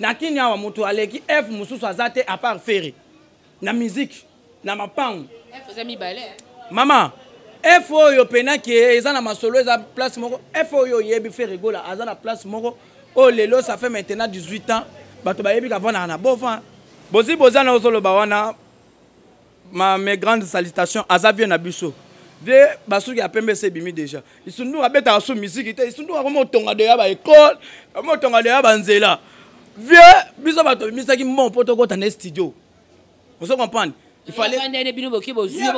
nakini awa moto aleki F mususu azate à part Ferry na musique na mapango F faisait mi balai mama F oyo pena ki eza na masolo eza place moko F oyo yebi Ferry Gola aza na place moko oh lelo ça fait maintenant 18 ans bato ba yebi ka vona na bofa bozi bozana osolo ba wana mes grandes salutations azavie na biso vie basuki apembe se bimi déjà isundu abeta so musique te isundu akomo tonga de ya ba école akomo tonga de ya ba nzela vie biso bato misaki mon poto kota na studio vous comprenez il fallait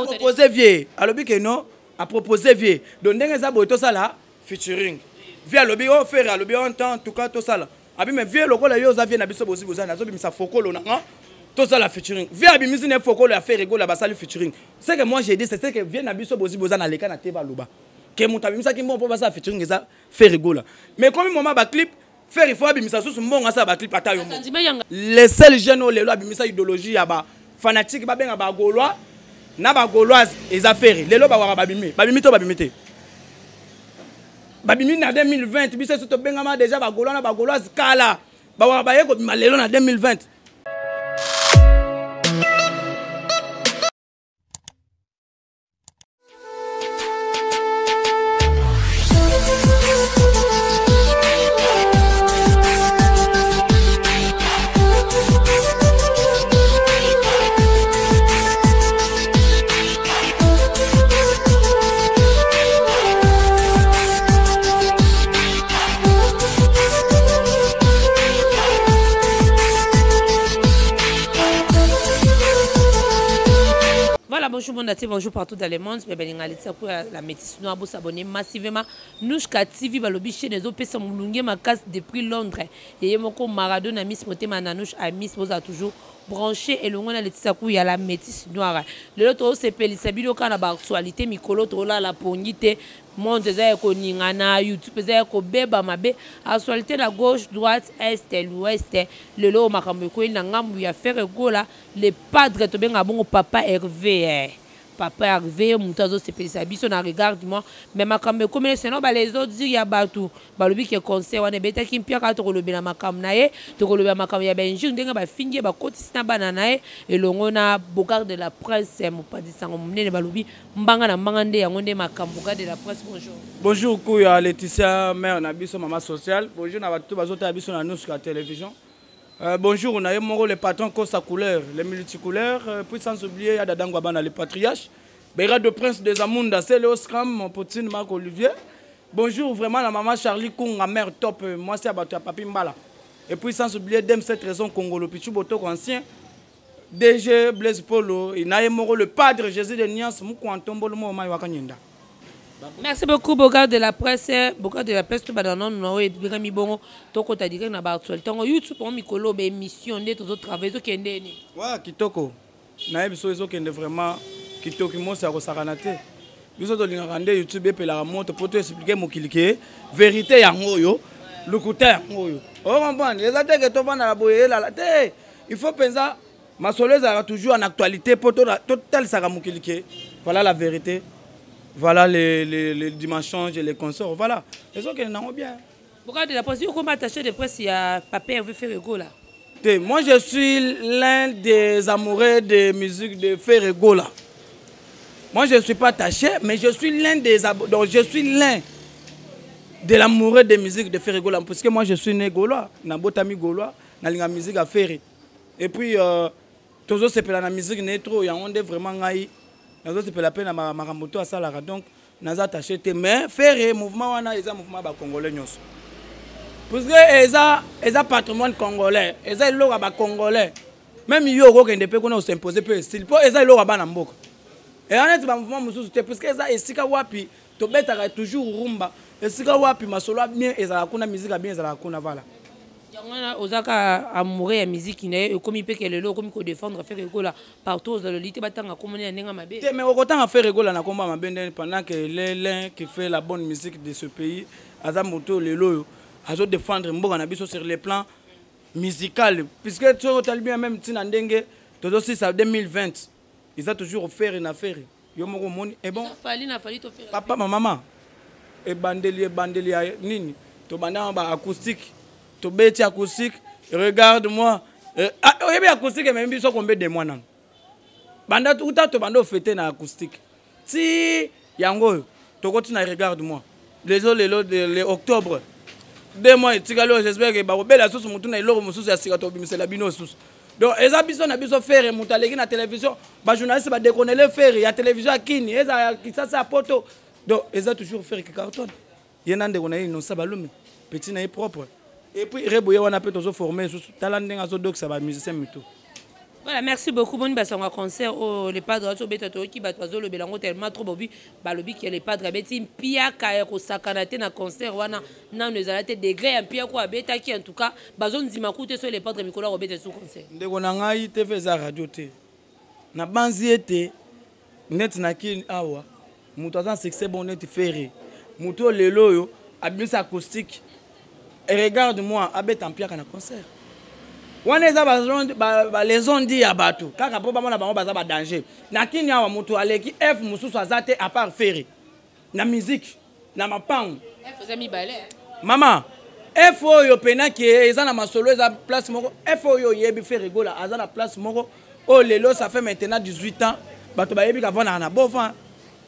proposer vie alobi que non a proposer vie donc ndenge za boto sala featuring vie alobi o faire alobi en temps en tout cas to sala abi mais vie lokola yo za vie na biso bozi bozana zo bimisa fokolo na tout ça la featuring via bimisi ne fokolo ya faire la basali featuring c'est que moi j'ai dit c'est que vient na biso bozi bozana leka na teba loba que muta bimisa ki mbon basa featuring za faire gola mais comme moment ba clip faire il faut bimisa sous mbonga sa ba clip ata yo les seuls jeunes le lo bimisa idéologie ya ba fanatique ba benga ba gaulois na ba gauloise les affaires lelo ba waka babimi to babimite babimi na 2020 biso to benga ma déjà ba gaulois na ba gauloise kala ba waka ba yeko lelo na 2020. Bonjour mon natif, bonjour partout dans le monde. La métisse noire, vous s'abonner massivement. Nouchka TV, balobi chez les autres personnes, moulungue ma casse depuis Londres. Et moko Maradona, Miss Motema, Nanouche, à Miss, vous a toujours branché et le monde a il y a la métisse noire. Le autre, c'est Pélisabilo, quand la actualité, Mikolo, Trola, la pognité, monde des koningana, YouTube, des beba, mabe, actualité, la gauche, droite, est, l'ouest, le lot, Makamoko, il n'a pas fait gola, les padres, tu bien, bon, papa Hervé. Papa Hervé, Moutazo, c'est Pélisabilo, on regarde moi, mais Makamoko, mais sinon, les autres disent, il y a batou, balobi qui est conseil, on est bête qui pire à te relever la Makamnae, te relever Makam, il y a Benjing, il y a fini, il y a Kotisna Bananae, et l'on a Bogard de la presse, mon pas dit ça, on menait les balobi, Mbanga na Mbangande, on est Makam, Bogard de la presse, bonjour. Bonjour, Kouya, Laetitia, mère, Nabiso, maman sociale, bonjour, Nabatou, Bazote, Abiso, Nanou, sur la télévision. Bonjour, on a eu le patron Kosa Couleur, les multicouleurs, puis sans oublier, il y a Dadangwabana, les patriarches, Béra de Prince des Amounda, c'est Léo Scram, mon potin Marc Olivier. Bonjour, vraiment, la maman Charlie Kung, ma mère top, moi c'est Abatou, Papi Mbala. Et puis sans oublier, Dem cette raison Congolo, Pichou Boto, ancien, DG Blaise Polo, et Naemoro, le padre Jésus de Niance, Moukouantombo, le mot Maïwakanyenda. Merci beaucoup, Bogard de la presse. Bogard de la presse, tout le monde a dit que bon, tout le monde a dit YouTube, on a des émissions, des autres travaux, des autres. Ouais, Kitoko. Naïb Sozo qui est vraiment Kitoko, moi c'est à Rosaranate. Nous sommes dans YouTube et la monte pour te expliquer mon cliquet. Vérité, il y a un moyo. Le côté, il y a un moyo. Oh, comprends, les attaques que tu as dans la boye, il faut penser, ma soleuse a toujours en actualité pour tout tel ça mon cliquet. Voilà la vérité. Voilà les dimensions et les consorts. Voilà. Les autres qui n'ont bien. Pourquoi de la presse, comment attaché de presse, il y a Papa Hervé Ferrego là? Moi, je suis l'un des amoureux de musique de Ferrego là. Moi, je ne suis pas attaché, mais je suis l'un des donc je suis l'un de l'amoureux de musique de Ferrego là. Parce que moi, je suis né gaulois. Dans Botami gaulois, dans la musique à Ferré. Et puis, toujours c'est pour la musique nétro. Il y a vraiment ngaï. Nous avons la peine à Maramoto à Salara. Donc, nous avons attaché. Mais faire mouvement, c'est un mouvement congolais. Parce que c'est un patrimoine congolais. C'est un congolais. Même si nous avons s'imposer peu style. C'est un mouvement. Et on est un mouvement parce que c'est un wapi. Tu as toujours rumba. C'est un wapi. Ma solo bien. Et ça a musique bien. Ça a voilà. Ozaka amoureux la musique qui n'est comme il peut que le lot comme il défendre faire rigola partout dans le lit batanga comme on est n'enga mabe mais autant faire rigola na combat mabe pendant que l'un qui fait la bonne musique de ce pays azamoto le lot azo défendre mboka na biso sur les plans musical puisque tu as bien même tina ndenge todo si ça 2020 ils ont toujours offert une affaire yo moko moni et bon na fali to faire papa maman et bandeli nini to banda ba acoustique to beti acoustique Regarde-moi. Oyebi acoustique même biso combien de mois nan. Banda tout to bando fêter na acoustique. Si yango to continue regarde-moi. Désolé le octobre. 2 mois tikalo j'espère que ba bela soso mutu na iloro mususu ya sika to bimisela bino susu. Donc eza biso na biso faire mutu aleki na télévision, ba journaliste ba déconner le faire ya télévision akini, eza kisasa ya poto. Donc eza toujours faire que carton. Yenande on a une ça balume. Petit na propre. Et puis reboye wana pe tozo former susu talent ndenga zo doc ça ba musicien mutu. Voilà, merci beaucoup. Bon, bah, c'est un concert au les padres au bêta qui bat oiseau le belango tellement trop bobi, bah le qui est les padres bêti pia kaya ko sakanate na concert wana na nous allons degré un pia quoi bêta qui en tout cas bah zone zimakute sur les padres Nicolas Robert sous concert. Ndeko na ngai TV za radio te. Na banzi ete net na kin awa. Mutu azan succès bon net ferré. Mutu lelo yo abisa acoustique. Et regarde-moi abeta en pia kana concert. Wana eza ba les on dit ya bato kaka po ba mona bango baza ba danger na kini awa mutu aleki F mususu azate à part ferry na musique na mapango F za mi balé mama F oyo pena ki eza na masolo eza place moko F oyo yebi fait rigola aza na place moko o lelo ça fait maintenant 18 ans bato ba yebi ka vona na bofa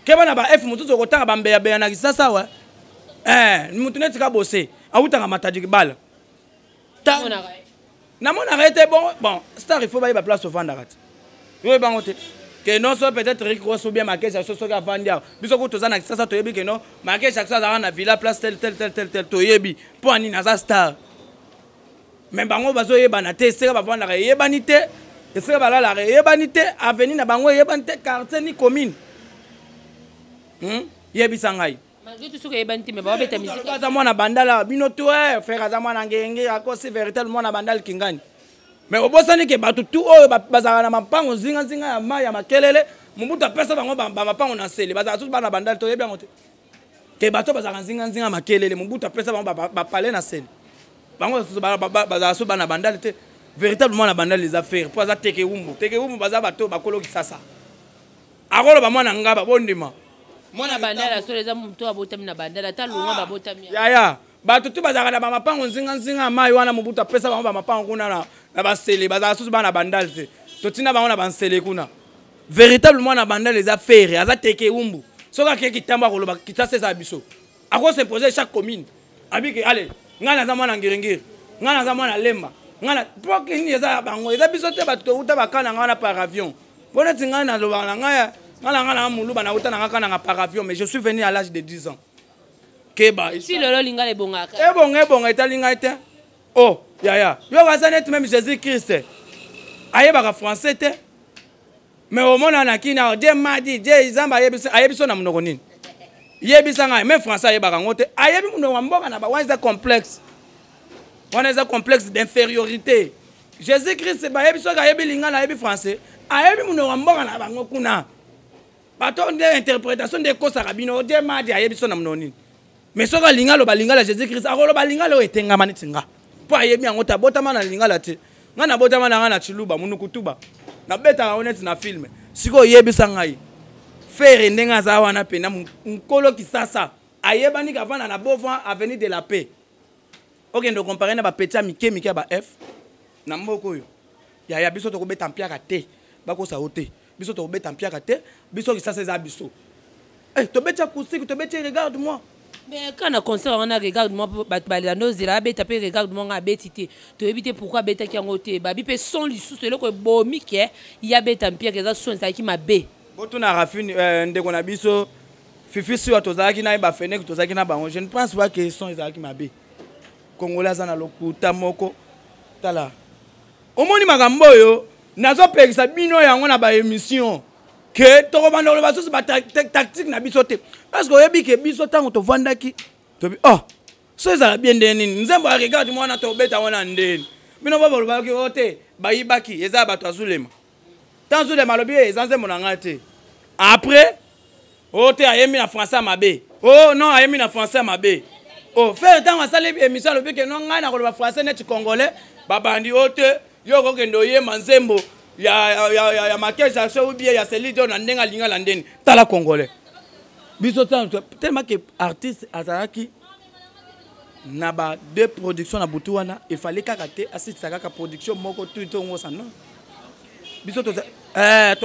ke bana ba F mususu ko tanga ba mbeya beya na kisasa wa mutu neti ka bosser awutanga matadi bala ta Namon arrêté bon star il faut bailler place au vendarat. Oui bango te. Que non so peut-être recross ou bien marqué ça so ka vendia. Biso ko tozana ça to yebi que non marqué chaque fois dans na villa place tel to yebi pour ani na star. Mais bango bazo yeba na te sera ba vendre yebani te. Et sera ba la yebani te avenue na bango yebani te quartier ni commune. Yebi sangai. Malgré tout ce que yebani te mais ba beta musique. Kaza mwana bandala bino to faire za mwana ngenge akosi véritablement mwana bandal kingani. Mais obosani ke batu tout oyo bazala na mapango zinga ya maya makelele mubuta pesa bango ba mapango na sele bazala tout bana bandal to yebi ngote. Ke bato bazala zinga makelele mubuta pesa bango ba parler na sele. Bango bazala so bana bandal te véritablement na bandal les affaires pour za teke wumbu bazala bato bakolo kisasa. Akolo ba mwana ngaba bondima. Mwana bandala so les amu to abotami na bandala ta lunga ba botami. Ya bato tu bazala na mapango zinga mai wana mubuta pesa bango ba mapango kuna na ba sele bazala so bana bandal te. Totina bango na bansele kuna. Véritablement na bandal les affaires aza teke wumbu. Soka ke kitamba ko loba kitase za biso. Ako s'imposer chaque commune. Abike allez, ngana za mwana ngirengire. Ngana za mwana lemba. Ngana poke ni za bango eza biso te bato uta bakana ngana par avion. Bona tingana na loba na ngaya. Ngana mulu bana uta na ngana par avion mais je suis venu à l'âge de 10 ans. Keba. Si lolo linga le bongaka. Ebonga etalinga ete. Oh, ya. Yo wazanet même Jésus Christ. Ayeba français te. Mais au monde na kina Dieu m'a dit Dieu izamba ayebiso na munoko nini. Yebisa ngai même français ayeba ngote. Ayebi munoko mboka na ba wanza complexe. Wanza complexe d'infériorité. Jésus Christ ba yebiso ga yebi linga na yebi français. Ayebi munoko mboka na bango kuna. Bato de interprétation de ko sarabino Dieu m'a dit ayebiso na munoko nini. Mais soka linga lo balinga la Jésus Christ akolo balinga lo etenga manitinga. Po ayebi yango ta botama na linga la te. Ngana botama na ngana chiluba munukutuba. Na beta honnête na film. Siko yebisa ngai. Faire ndenga za wana pe na nkolo kisasa. Ayebani kavana na Beauvoir avenue de la Paix. OK ndo comparer na ba petit mike ba F. Na mboko yo. Ya biso to ko beta mpiaka te. Bako sa hote. Biso to ko beta mpiaka te. Biso kisasa za biso. To beta acoustique, to beta regarde-moi. Mais quand on a concert, on a regarde-moi, regarde-moi, on a bétité. Tu évites pourquoi bêta qui a ngoté. Babi peut son lissou, c'est là que bomi qui est, il y a bêta en pierre, que ça sonne, ça qui m'a bé. Boto na rafine, ndeko na biso, fifi si wa tozaki na iba fene, que tozaki na bango. Je ne pense pas que son ils qui m'a bé. Congolais zana lokuta moko, tala. Omoni makambo yo, nazo pekisa bino yango na ba émission. Que to bando ba so ba tactique na biso te parce que oyebi ke biso tango to vandaki to bi so ezala bien ndeni nzembo a regarde moi na to beta wana ndeni bino ba ba ki ote ba yibaki eza ba to azulema tanzulema lobi eza nzembo na ngate après ote ayemi na français mabe non ayemi na français mabe faire tango asali émission lobi ke non ngana ko ba français net congolais ba bandi ote yo ko kendo yema nzembo ya maquillage ou bien ya celui on a ndenga linga la ndeni tala congolais biso tellement que artiste azaki Naba deux productions na Boutouana, il fallait karaté assiste à production moko tout on ça non. Biso to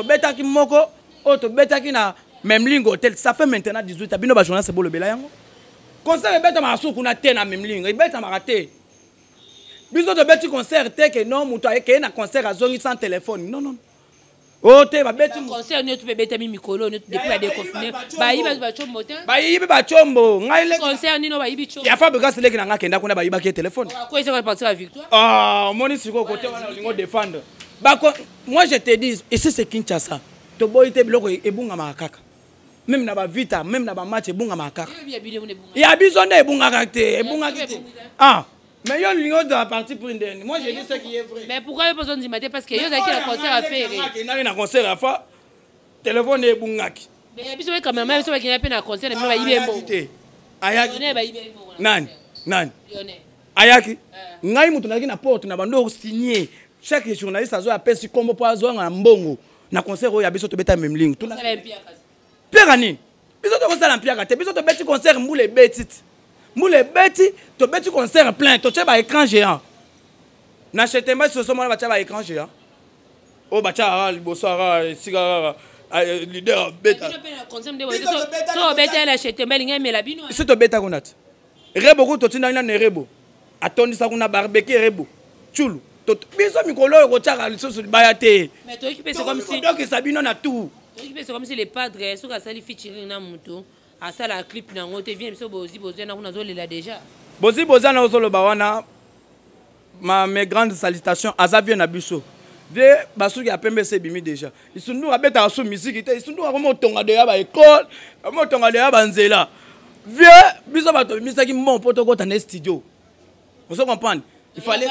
beta ki moko o to beta ki na même ligne hôtel ça fait maintenant 18 bino ba journal c'est beau le bela yango. Concert beta ma souku na te na même ligne beta ma raté. Biso to beti concert te que non muto ke na concert a zongi sans téléphone. Non non. Oh te ba beti concert ne tu peux beta mi mikolo ne depuis ba déconfiné. Ba yi ba chombo te. Ba yi ba chombo ngai le concert ni no ba yi chombo. Ya fa be gasele ki na ngakenda kuna ba yi ba ke téléphone. Ko ese ko partir à victoire. Ah moni siko côté wana lingo défendre. Moi je te dis, ici c'est Kinshasa. To boy te biloko ebunga makaka. Même na ba vita, même na ba match ebunga makaka. Il y a besoin de ebunga kakte, ebunga kite. Ah, mais yo lingo de la partie pour une dernière. Moi je dis ce qui est vrai. Mais pourquoi il besoin de mater parce que yo zaki la concert à faire. Il y a un concert à faire. Téléphone ebunga ki. Mais biso quand même biso ba kina pe na concert mais ba yibembo. Ayaki. Nan. Ayaki. Ngai mutu na ki na porte na bando signer. Chaque journaliste a appelé comme pour avoir un mbongo na concert où il y a besoin de beta même ligne tout na pire ani besoin de concert en pire besoin de beti concert moule beti to beti concert plein to tcheba écran géant na chetemba ce moment là ba écran géant o ba cha libosara sigara leader beta so beta la chetemba linga mela bino c'est to beta konat rebo ko to tina na rebo atondi sa kuna barbecue rebo chulu biso mikolo ko tchaka lisusu baya te mais toi qui c'est comme si donc ça bino na tout c'est comme si les padres so ka sali featuring na muto a ça la clip na ngote vient biso bozi na kuna zo lela déjà bozi na zo lo bawana mes grandes salutations azavie na biso vie basuki apembe se bimi déjà isundu abeta so musique te isundu ko motonga de ya ba école motonga de ya ba nzela vie biso ba to misaki mon poto ko ta na studio vous comprenez. Il fallait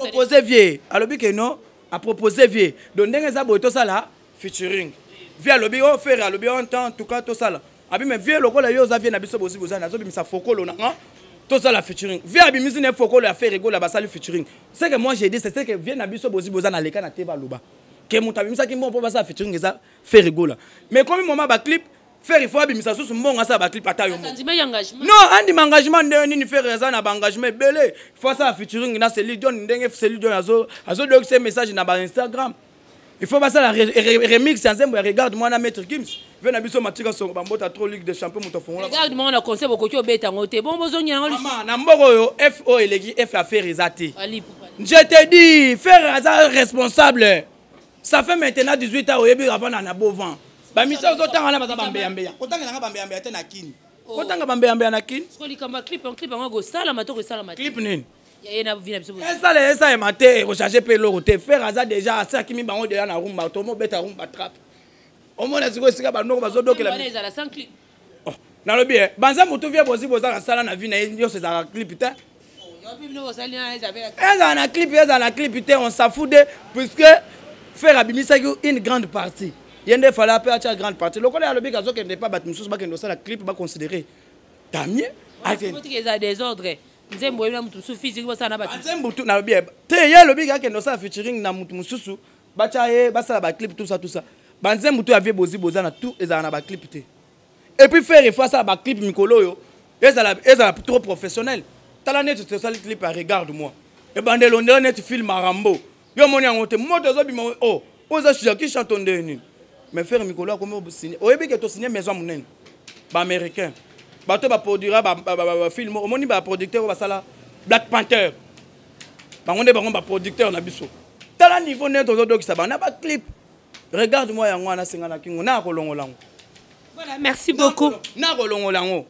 proposer vieux. Alors que non, à proposer vieux. Donc ndenge za boto ça là featuring. Vieux alobi o faire alobi on temps en tout cas tout ça là. Abi mais vieux lokola yo za vieux na biso bozi boza na zo bimisa fokolo na tout ça la featuring. Vieux abi misi ne fokolo a faire rigola ba sali featuring. C'est que moi j'ai dit c'est que vieux na biso bozi boza na leka na teba loba. Que muta bimisa ki bon pour ça featuring za faire rigola. Mais comme moment ba clip faire il faut abimisa sous mbonga ça ba clip ata yo. Non, andi engagement de ni faire ça na ba engagement belé. Il faut ça featuring na celui don ndenge celui don azo donc ces messages na ba Instagram. Il faut pas ça la remix ensemble regarde moi na maître Gims. Vena biso matika so ba mbota trop Ligue des Champions muto fongola. Regarde moi na conseil boko beta ngote. Bon bozonya ngoli. Mama na mboko yo FO elegi F affaire ezati. Je te dis faire ça responsable. Ça fait maintenant 18 ans au yebi avant na bovan. Ba misa ozotanga na baza bambeya. Kotanga na bambeya te na kini. Kotanga bambeya na kini. Sko likamba clip ngo sala matoko sala matoko. Clip nini? Ya na vina biso. Esa e maté recharger pe loko te faire ça déjà ça kimi bango de na rumba to mo beta rumba trap. O mona siko sika banoko bazodokela. Bana ezala sans clip. Oh, na lobi e banza mutu vie bozi boza sala na vie na yo c'est ça clip te. Eza na clip te on s'en fout de puisque faire abimisa une grande partie. Yende fallait appeler à une grande partie. Le collègue a le bic à ce qu'il n'est pas battu, nous sommes pas que la clip va considérer. T'as mieux. Il faut qu'il y ait des ordres. Nous sommes physique, ça n'a pas de il y a le bic à qui nous sommes featuring na mususu. Bachaye, basa la clip, tout ça. Banzem mutu avait bozi bozana tout et ça na ba clip. Et puis faire fois ça ba clip Mikolo yo. Et ça trop professionnel. T'as la net tu ça le clip regarde-moi. Et bandelo net film Rambo. Yo moni angote moto zo bima oh. Oza qui chante ndeni. Mais faire Mikolo comment vous signer. Oyebi que to signer maison monene. Ba américain. Ba to ba produira ba film au moni ba producteur ba sala Black Panther. Ba ngonde ba producteur na biso. Tala niveau net ozo doki ça ba na ba clip. Regarde-moi yango na singana kingo na kolongolango. Voilà, merci beaucoup. Na kolongolango.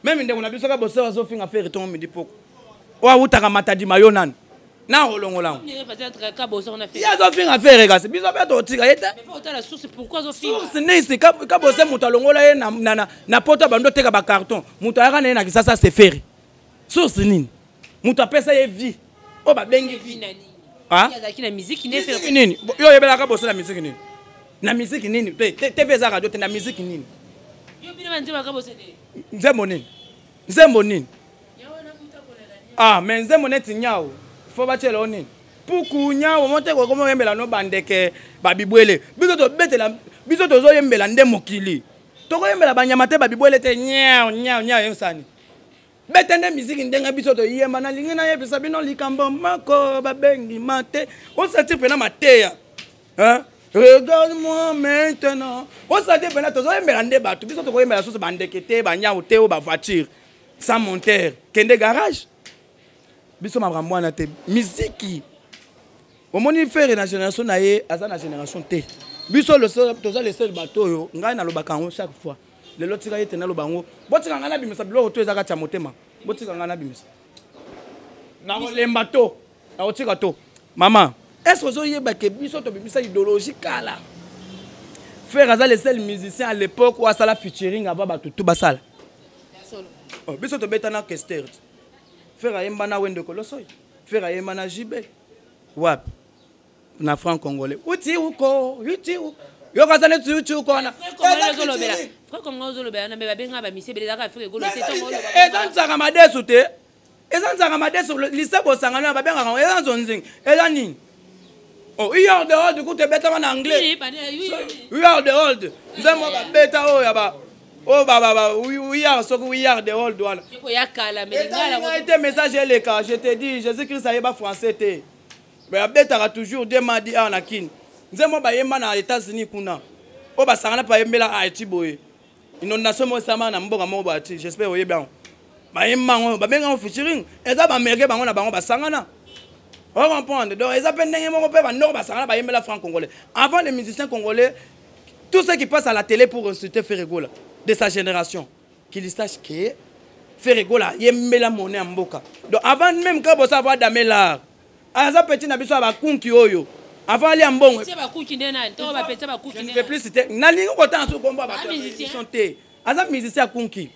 Même ndeko na biso ka bosse ozo finga faire ton midi poko. Wa utaka matadi mayonan. Na kolongolango. Peut-être ka bosse on a fait. Ya zo finga faire gasi. Biso ba to tika yeta. Mais faut la source pourquoi zo finga. Source nisi ka bosse muta longola ye na poto bando teka ba carton. Muta yaka na kisasa c'est faire. Source nini? Muta pesa ye vie. O ba bengi vie nani. Ah? Il y a qui la musique qui n'est fait nini. Yo yebela ka bosse la musique nini. Na musique nini? TV za radio te na musique nini. Yo bino banzima ka bosse de. Nzembo nini? Ah, mais nzembo neti nyao. Faut batela onini. Puku nyao monte ko komo yembela no bandeke babibwele. Biso to betela biso to zo yembela nde mokili. To ko yembela banyama te babibwele te nyao yosani. betende musique ndenga biso to yemba na lingi na yebisa bino likambo mako babengi mate on sentir pena mateya hein regarde-moi maintenant on sentir pena to yembela nde bato biso to ko yembela soso bandekete banya uteo ba voiture sans monteur kende garage biso makambo na te musique au moni faire na génération na ye aza na génération te biso le seul toza le seul bateau yo ngai na lobaka ngo chaque fois le lotika yete na lobango botika ngana bimisa bilo to ezaka tia motema botika ngana bimisa na lemba to na otika to maman est-ce que vous yeba ke biso to bimisa idéologie kala faire aza le seul musicien à l'époque ou asala featuring avant bato tout basala oh biso to betana kester faire ayemba na wende kolosoy faire ayemba na jibe wap na franc congolais uti uko yo kazane tu uko na frère Congo zolobela na beba benga ba mise beleza ka frère golo c'est ton ezanzaka madesu te ezanzaka madesu lise bosangana ba benga ngo ezanzonzing ezanini oh we are the old ku te beta na anglais we are the old nzemo ba beta o ya ba oh baba we are so we are the old one ko yakala melingala ko était message les cas je te dis Jésus-Christ ayeba français te ba beta toujours demandi na kin nzemo ba yemba na États-Unis kuna o ba sangana pa yembela a etiboye inondation mo sama na mboka mo bati j'espère oye bien ba yemba ngo ba benga featuring eza ba merge bango na bango ba sangana on comprendre donc eza pendenge mo pe ba no ba sangana ba yembela franc congolais avant les musiciens congolais tout ce qui passe à la télé pour insulter Ferregola de sa génération qu'il sache que Ferregola yembela monnaie mboka donc avant même que bo savoir damela aza petit na biso ba kunki oyo avant aller en bon c'est ba kuki ndena to ba pete ba kuki ndena je ne peux plus citer na lingo kota so komba ba chanter aza musicien kunki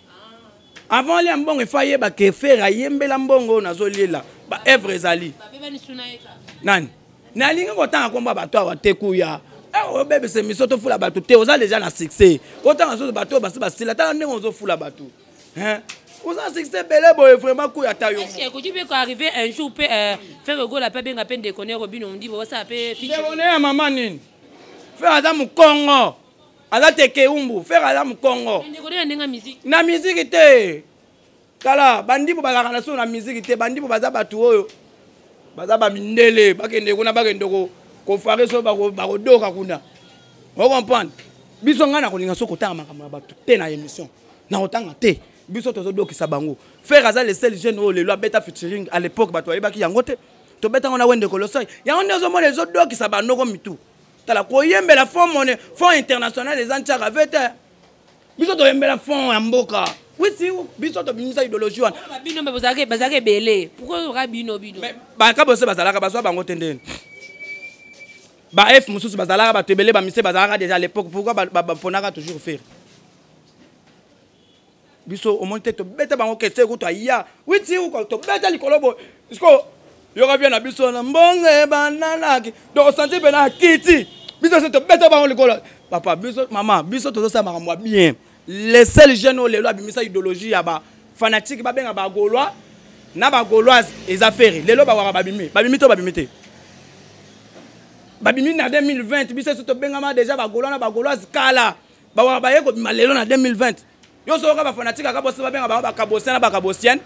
avant aller en bon il fallait ba ke faire yembela mbongo na zolela ba œuvre ezali ba beba ni suna eka nani na lingo kota komba ba to atekuya o bebe se misoto fula bato te oza déjà na succès kota so bato ba se la ta ndenge ozo fula bato hein vous en succès belé boy vraiment coup ya tayo est-ce que tu peux arriver un jour peut faire go la peine peine de connaître Robin on dit ça peut ficher on est maman nini faire adam Congo ala teke umbu faire adam Congo de connaître ndenga musique na musique te kala bandi bo balaka na so na musique te bandi bo baza batu oyo baza ba mindele bakende kuna bakende ko fare so ba ko doka kuna on comprendre biso ngana ko linga so ko tanga makambo batu te na émission na otanga te biso tozo dokisa bango faire aza le seul jeune o le loi beta featuring à l'époque bato ayebaki yango te to beta ngona wende kolosai yango ndezo mona ezo dokisa banoko mitu tala ko yembela fond international les antiara vete biso to yembela fond ya mboka oui si biso to binisa idéologie wana bino me bazake belé pourquoi bino ba ka bose bazalaka baso bango tendeni ba F mususu bazalaka ba tebele ba mise bazalaka déjà à l'époque pourquoi ba ponaka toujours faire biso au moins to beta bango kese ko to ya witi ko to beta likolobo isko yo ka bien na biso na mbonge banana donc santé bena kiti biso se to beta bango likolo papa biso maman biso to ça makamwa bien les seuls jeunes les lois bimisa idéologie ya ba fanatique ba benga ba gaulois na ba gauloise les affaires les lois ba waka babimi to babimite babimi na 2020 biso se to benga ma déjà ba gaulois na ba gauloise kala ba waka ba yeko malelo na 2020 yo so ka ba fanatique ka bosse ba benga ba kabosienne na ba kabosienne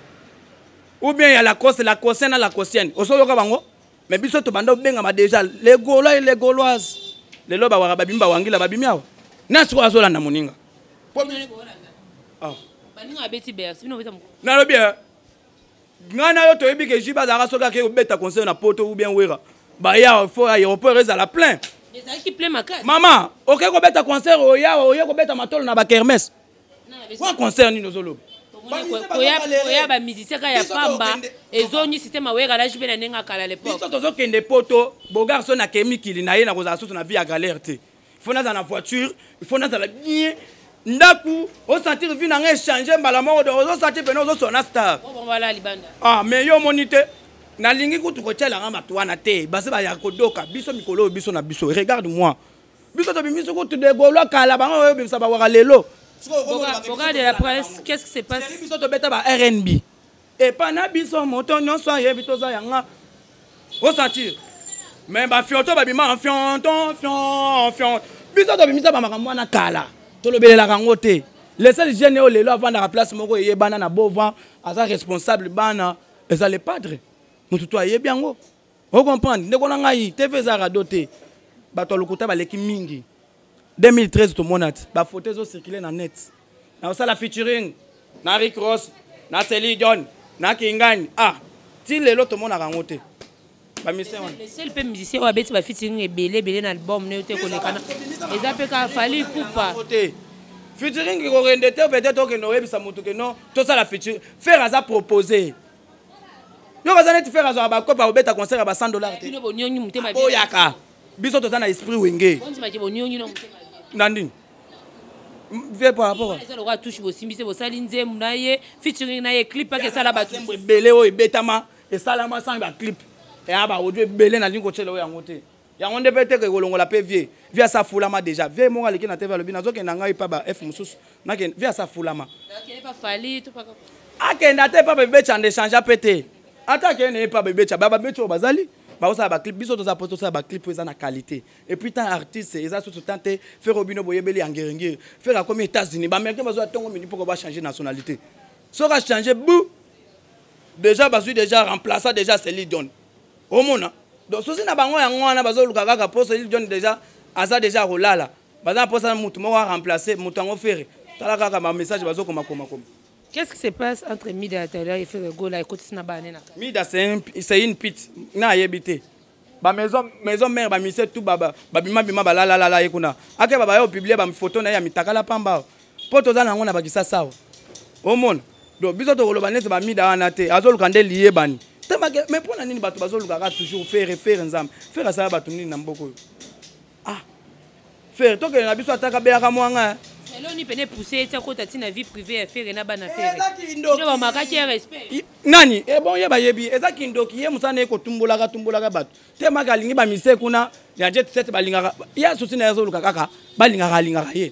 ou bien il y a la cosienne na la cosienne o so yo ka bango mais biso to banda benga ma déjà les gaulois et les gauloises les loba wa babimba wangila babimiao na so azola na moninga ah baninga beti ber sino beta mko na lo bien ngana yo to yebi ke jiba za rasoka ke obeta conseil na poto ou bien wera ba ya fo aéroport eza la plein mais ça qui plein ma case maman OK ko beta concert o ya ko beta matolo na ba kermesse quoi concert ni nozolo koya ba musicien ka ya pamba ezonyi système awera la jibe na nenga kala l'époque biso tozo kende poto bo garçon na chemical na ye na koza soso na vie à galère te il faut na na voiture il faut na la bien ndaku o sentir vie na échanger mbala moko o sentir peno o sona star bon voilà libanda ah mais yo monite na lingi kutu ko tela nga matwana te base ba ya kodoka biso mikolo biso na biso regarde moi biso to bimiso ko de golo kala bango yo bimisa ba waka lelo. Boga de la presse, qu'est-ce qui se passe? C'est biso to beta ba R&B. Et pas na biso moto nyonso yebi to za yanga. O sentir. Mais ba fionto ba bima fionton. Biso to bimisa ba makambo na kala. To lobelela kango te. Les seuls jeunes o lelo avant na place moko yebana na bovan aza responsable bana eza le padre mutu to ayebi yango o comprendre ndeko na ngai TV ezaka doté bato lokuta baleki mingi 2013 to monat ba photo zo circuler na net na osala featuring na Rick Ross na Celine Dion na Kingani ti lelo to mona kango te ba musicien wana le seul pe musicien wa beti ba featuring ebele na album ne te kolekana eza pe ka fali coupa featuring ko rende te peut-être que no webisa mutu que non to sala featuring faire aza proposer yo bazana ti faire aza ba kopa obeta concert ba $100 te bino bonyonyi mutema o yaka biso to zana esprit wenge on dit bonyonyi no mutema nandini ve par rapport ça le touche bo simbise bo salinze munaye featuring na ye clip ke sala ba tout belé o betama et salama sans ba clip et aba audio belé na lingo tshelo yango te yango nde pete ke kolongola pe vie via sa fulama déjà vie mo aleki na TV lobi nazo ke nanga ipa ba F mususu na ke via sa fulama ke pas fali to pas akenda te pa bebe chande changer pété attaque ne pas bebe cha baba becho bazali ba osa ba clip biso to za poto sa ba clip eza na qualité et puis tant artiste eza surtout tenter faire obino boyebeli angeringi faire comme États-Unis ba américain bazo tongo mini pour ba changer nationalité so ka changer bou déjà bazu déjà remplaçant déjà Celine Dion au mona donc sosi na bango yango wana bazo luka kaka po Celine Dion déjà aza déjà rolala baza posa mutu mo remplacer mutu ngo faire tala kaka ma message bazo koma. Qu'est-ce qui se passe entre Mida et Ferrego là écoute na banena Mida c'est une pite na yebité ba maison mère ba mise tout baba bima ba la ekuna ake baba yo publier ba photo na ya mitakala pamba poto za nango na bakisa sawa omona do biso to koloba nete ba Mida wana te azoluka nde lié bani mais pona nini bato bazoluka toujours faire nzambe faire ça bato nini na mboko faire to ke na biso ataka beaka mwanga Hello ni pene pousser tia ko tati na vie privée à faire na bana faire. Ndio ba makaki ya respect. Nani bon ye ba yebi ezaki ndoki ye musana ko tumbulaka bato. Te magalingi ba mise kuna ya jet set balingaka. Ya susi na yazo lukaka balingaka ye.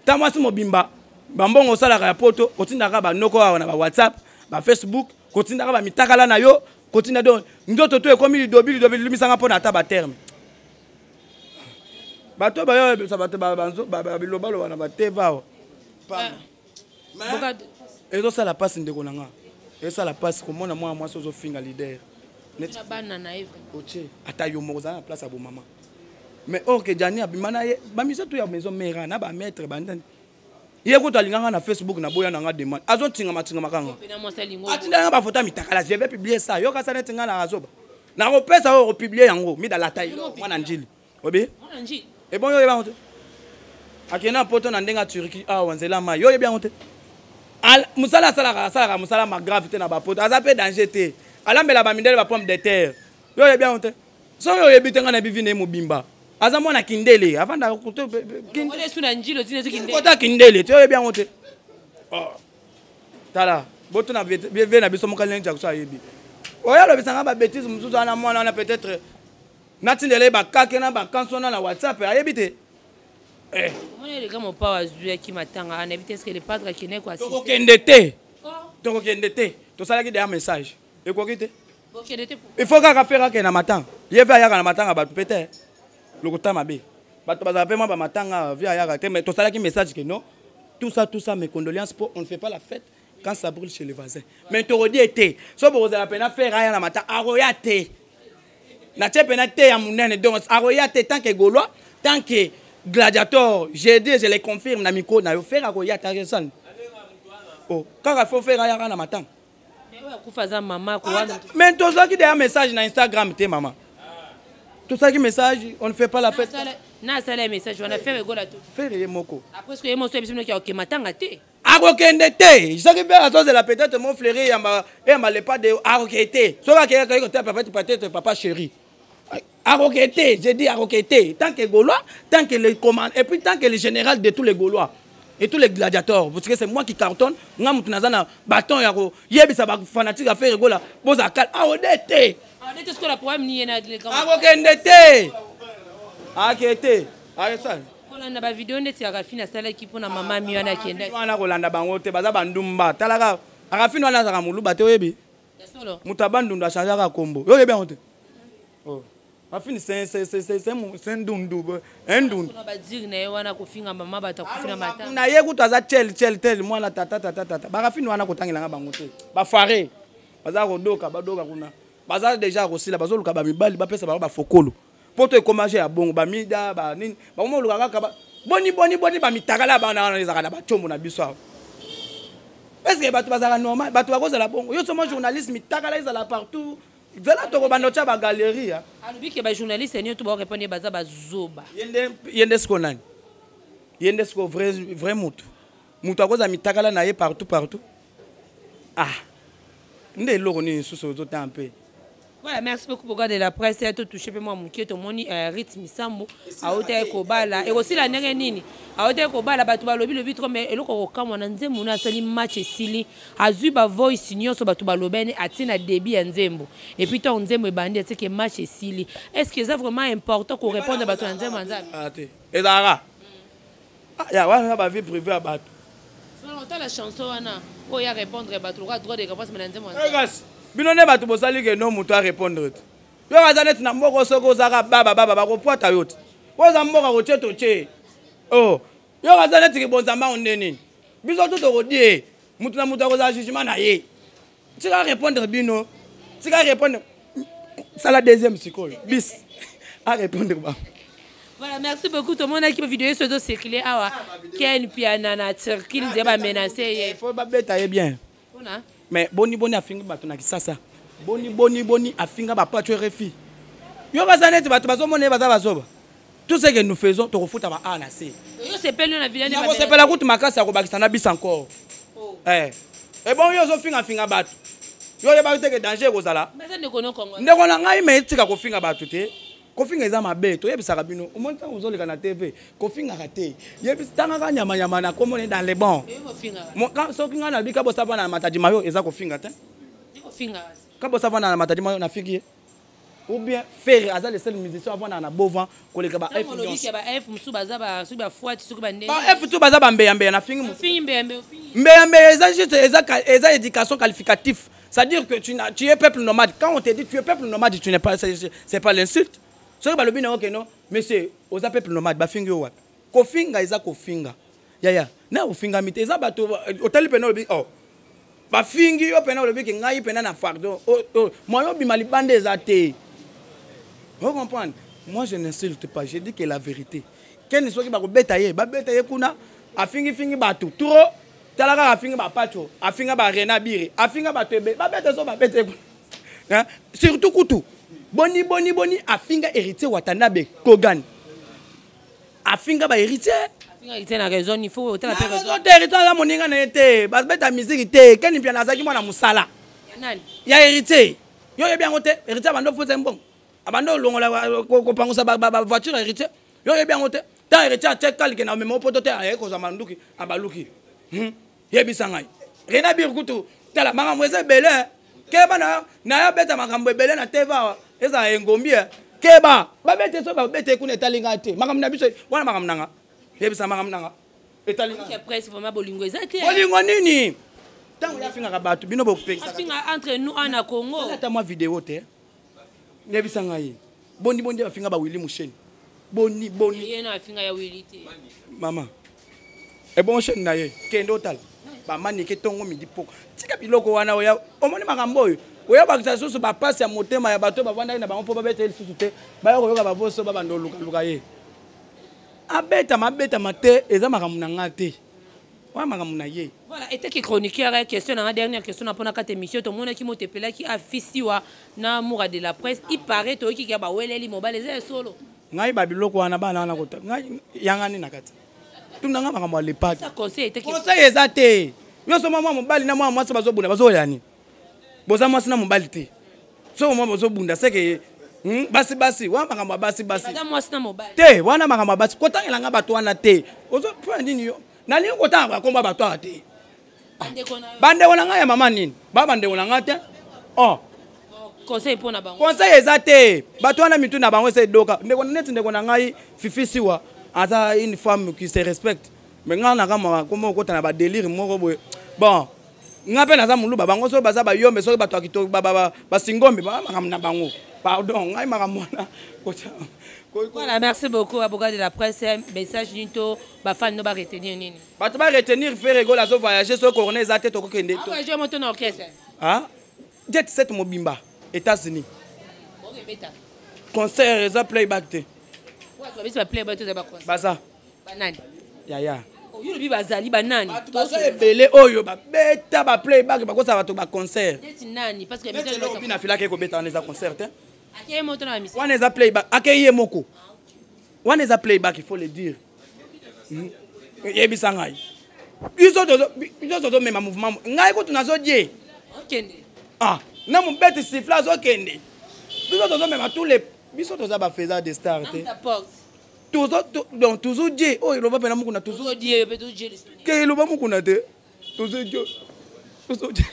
Tamwasi mobimba bambongo salaka ya poto kotindaka ba noko wa na ba WhatsApp, ba Facebook, kotindaka ba mitakala na yo, kotinda don ndoto to ekomi lidobi lumisanga pona ata ba terme. Bato ba yo bato banzo ba bilobalo wana ba tevao ezo sala passe ndeko nanga ezo sala passe komona moi sozo finga leader net bana na eve oche ata yo moza na place abo mama mais que jani abimana ye ba mise to ya maison mère na ba maître bandani ye ko to linganga na Facebook na boya nanga demande azo tinga makanga atinda ba photo mitakala je vais publier ça yo ka sa netinga na azoba na ko pesa o publier yango mi da la taille mwana njili obi mwana njili. Et bon, yo yeba honte. Akena poto na ndenga Turquie wanzela ma yo yeba honte. Al musala sala musala ma gravité na ba poto azape danger te. Alambela ba mindele ba pomme de terre. Yo yeba honte. So yo yebitenga na bivine mobimba. Azamo na kindele avant da kuto kindele. Ole suna njilo tine to kindele. Kota kindele yo yeba honte. Tala boto na vie na biso mokale nja kusa yebi. Oya lo bisanga ba bêtise mususu ana mwana na peut-être natindele ba kakena ba kansona na WhatsApp ayebite mona le gars mon pa wazuya ki matanga ana ebite est-ce que le padre qui n'est quoi si to kendete to sala ki des message e ko kite il faut ka faire ka na matanga ye va ya na matanga ba peut-être le kota mabe bato ba zapema ba matanga via ya ka mais to sala ki message que non tout ça mes condoléances pour on ne fait pas la fête quand ça brûle chez les voisins mais to redit été so bo za pena faire ya na matanga aroyate na tchepena te ya munene donc aroyate tant que gaulois tant que gladiateur j'ai dit je les confirme na micro na yo faire aroyate aresan kaka faut faire ya na matanga kufaza mama ko wana mais to ça qui des message na Instagram te maman tout ça qui message on ne fait pas la fête na ça les messages on a fait rigola tout faire ye moko après ce que mo so bisimo ki ok matanga te akokende te ça qui fait à cause de la peut-être mon fleury ya ma le pas de akokete so ka ke ko peut-être papa chéri akokete j'ai dit akokete tant que gaulois tant que les commandes et puis tant que le général de tous les gaulois et tous les gladiateurs parce que c'est moi qui cartonne nga mutu nazana bâton ya ko yebisa ba fanatique à faire rigola boza kal aodete aodete ce que la problème ni na les gars akokende te akete ça kolanda ba vidéo ndeti ya Rafina sala ki pona mama mi wana kenda wana kolanda bango te baza bandumba talaka Rafina wana zaka muluba te oyebi mutabandundu a changer ka kombo yo yebi honte Bafini c'est ndundu. Un ndundu. On va dire ne wana kofinga mama bata kofina mata. Na ye kutu aza tel mwana tata. Bafini wana kotangela nga bango te. Ba faré. Baza kodoka badoka kuna. Baza déjà kosila bazoluka ba mibali ba pesa ba fokolo. Poto ekomaje ya bongo ba mida ba nini. Ba mo luka ka boni ba mitakala ba na ezaka na ba chombo na biso. Est-ce que batu bazaka normal batu bakoza la bongo. Yo somo journaliste mitakala ezala partout. Vela to ba nocha ba galerie. Alubi ke ba journaliste ni to ba répondre baza bazoba. Yende sko nani. Yende sko vrai mutu. Mutu akoza mitakala na ye partout. Ah. Nde loko ni suso zo tampe. Voilà, merci beaucoup pour regarder la presse. Et tout touché moi mon qui est moni rythme sambo. A hôtel Kobala et aussi la nere nini. A hôtel Kobala batu balobi lobi trop mais eloko kama na nzembo na sali match sili. Azu ba voice nyonso batu balobene atina débit ya nzembo. Et puis ton nzembo e bandi c'est que match sili. Est-ce que c'est vraiment important qu'on réponde à batu nzembo nzambe? Ah té. Ezara. Ah ya wana ba vie privée à batu. On entend la chanson wana. Oh ya répondre batu droit de réponse mais nzembo. Binone batu bosali ke no mutu a répondre. Yo kazanet na mboko soko zaka baba ko poata yote. Koza mboka ko cheto che. Oh. Yo kazanet ke bonzamba ondeni. Biso tout ko die. Mutu na mutu ko za jugement na ye. Tika répondre bino. Tika répondre. C'est la deuxième psychologue. Bis. A répondre ba. Voilà, merci beaucoup tout le monde qui a vidéo sur ce circuler awa. Ken piana na circuler zeba menacer. Faut ba beta bien. Ona. Mais boni afinga batu na kisasa. Boni afinga ba patcho refi. Yo bazanete batu bazomone bazoba. Tout ce que nous faisons to refuta ba ana se. Yo sepela na village ba. Yo sepela kutu makasa ko bakisa na bis encore. Eh. Et bon yo zo finga batu. Yo yeba teke danger ko zala. Mais ça ne connaît Congo. Ndeko na ngai me tika ko finga batu te. Ko finga eza mabe to yebisaka bino. O monta ozoleka na TV. Ko finga raté. Yebisanga ka nyama na komone dans les bons. Mo ka so kinga na bika bo sava na matadi mayo eza ko finga te. Ko finga. Ka bo sava na matadi mayo na figi. Ou bien faire aza les seuls musiciens avant na bovan ko leka ba F. Mo lobi ke ba F musu baza ba su ba fuati su ba ndenge. Ba F tu baza ba mbeya na fingi mu. Fingi mbeya. Mbeya eza juste eza éducation qualificatif. C'est-à-dire que tu es peuple nomade. Quand on te dit tu es peuple nomade, tu n'es pas c'est pas l'insulte. So ba lobi na ok non monsieur oza peuple nomade ba fingi wa ko finga eza ko finga ya na ko finga mite eza bato otali pena lobi oh ba fingi yo pena lobi ke ngai pena na fardo moi yo bimali bande eza te. Vous comprenez? Moi je n'insulte pas, je dis que la vérité ken so ki ba ko betaye kuna afingi bato turo talaka afingi ba pacho afinga ba rena bire afinga ba tebe ba bete so ba bete hein surtout kutu boni afinga héritier Watanabe Kogan afinga ba héritier na raison il faut autant la raison héritier la moninga na été ba beta musique te keni bien azaki mwana musala nani ya héritier yo bien ngote héritier bando faut bon abando longola ko pangosa ba voiture héritier yo bien ngote ta héritier check kalike na memo poto te ay ko za manduki abaluki yebisangai rena bir kutu tala manga mweze bele keba na ya beta makambo bele na teva eza engombi keba ba bete so ba bete kuna etalinga te makambo na biso wana makambo nanga yebisa makambo nanga etalinga ki presse vraiment bolingo ezate bolingo nini tango ya finga ka batu bino bo pekisa finga entre nous en Congo ata moi vidéo te yebisa ngai boni ba finga ba Willy Musheni boni yena finga ya Willy te mama e bon chaîne na ye kendo tal ba mani ke tongo midi poko tika biloko wana oya omoni makambo oyo oya bakisa susu ba passe ya motema ya bato ba vanda na bango po ba beta susu te ba yo yoka ba voso ba bando luka ye abeta mate eza makambo na ngate wa makambo na ye voilà était que chroniqueur question na dernière question na pona kata émission to mona ki motepela ki afisiwa na moura de la presse il paraît to ki ba weleli mobile eza solo ngai ba biloko wana bana wana kota ngai yangani na kati tunanga makambo ale pati ça conseil était que conseil ezate yo so mama mobali na mwa mwasi bazobunda bazoyani boza mwasi na mobali te so mama bazobunda seke basi wa makambo basi baza mwasi na mobali te wana makambo basi kotangela nga bato wana te ozo point nini yo na lingo kotanga komba bato ate bande wona nga ya mama nini baba ndeko na nga te oh conseil pona bango conseil ezate bato wana mitu na bango se doka ndeko na ngai fifisiwa ata une femme qui se respecte mais ngana kama komo kota na ba délire moko boye bon ngape na za mulu bango so baza ba yombe so bato akito ba singombe ba makamna bango Pardon, ngai makamona. Voilà, merci beaucoup à Boga de la presse. Message Nito, ba fan no ba retenir nini. Ba ba retenir Ferrego la zo voyager so corner za tête to kende to. Ah, je monte en orchestre. Ah? Jet set Mobimba, États-Unis. OK, beta. Concert za playback te. Ouais, tu vas playback to za ba concert. Baza. Banani. Ya. Oh, yo bi bazali banani. Baza ebele oyo ba beta ba playback ba ko sa ba to ba concert. Neti nani parce que message no bina fila ke ko beta on za concert te. Akeye monte na mission. One is a playback. Akeye moko. One is a playback, il faut le dire. Yebi sangai. Biso to même mouvement. Ngai ko tunazo die. Okende. Ah, na mo bête siffla zo kende. Biso to même tous les biso to za ba faiseur de star te. Donc toujours die. Oh, il va pas muku na toujours die, peut die. Ke il va muku na te. Toujours die.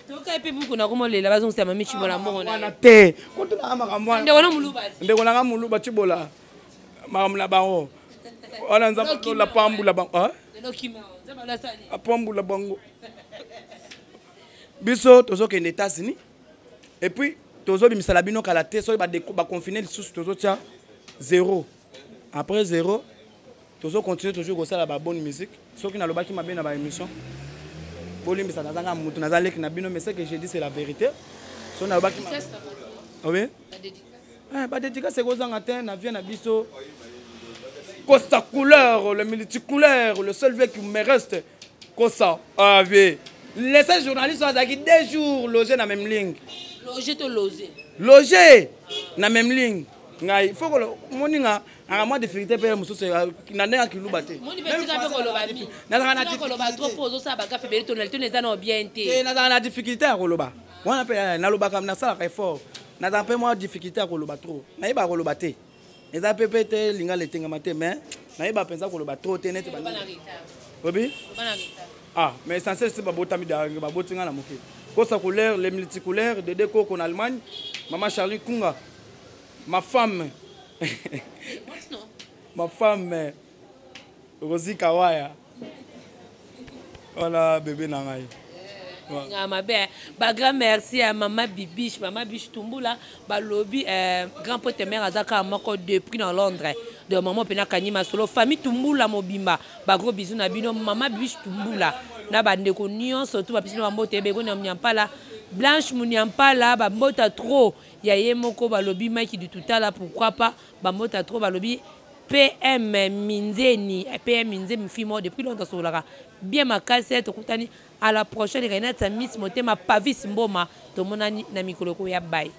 Donc epe muku na komo lela bazong sama michi bola mbongo na. Wana te. Ko tuna makamwa. Ndeko na muluba. Ndeko na muluba chibola. Makamla bango. Ona nzamba to la pambula bango. Ah? Apambula bango. Biso tozo ke États-Unis. Et puis tozo bimisa la bino kala te so ba confiner les sous tozo tia 0. Après 0, tozo continuer toujours comme ça la bonne musique. So qui na lobaki mabe na ba émission. Bolimbi ça nazanga mutu nazalek na bino mais ce que je dis c'est la vérité. So na lobaki mabe. Oui. Ba dédicace c'est kozanga te na vie na biso. Costa couleur, le multicouleur, le seul vieux qui me reste. Costa, AV. Les 16 journalistes sont aquí 2 jours logés dans la même ligne. Logés ou logés? Logés dans la même ligne. Il faut que mon inga a moins de difficulté pour nous n'a pas qui nous battre. Mon petit café koloba mi. Na koloba trop pozo ça ba café beli tonalité les ana bien té. Na na difficulté à koloba. On appelle na loba comme na ça effort. Na pas moi difficulté à koloba trop. Na ba koloba té. Les APP te linga le tenga maté mais na ba pensa koloba trop té net ba. Obi? Ah, mais essentiel c'est ba botami da ba botinga na moké. Costa couleur, les multicouleurs de déco en Allemagne. Maman Charlie Kunga. Ma femme. Ma femme. Rosie Kawaya. Voilà, bébé Nangaï. Grand merci à Maman Bibiche Tumbula, lobby grand pote mère Azaka Moko depuis dans Londres. De maman Pena Kanima solo famille Tumbula Mobimba. Gros bisous na bino Maman Bibiche Tumbula. Na bandeko nion surtout ba pisino mbote bego na mnyampala Blanche Mouniampala ba mbota trop ya yemoko ba lobby Mike du tutala pourquoi pas ba mbota trop ba lobby PM Minzeni PM Minze mfimo depuis longtemps sur la bien ma cassette kutani à la prochaine Renata Miss Motema Pavis Mboma to monani na mikoloko ya bye.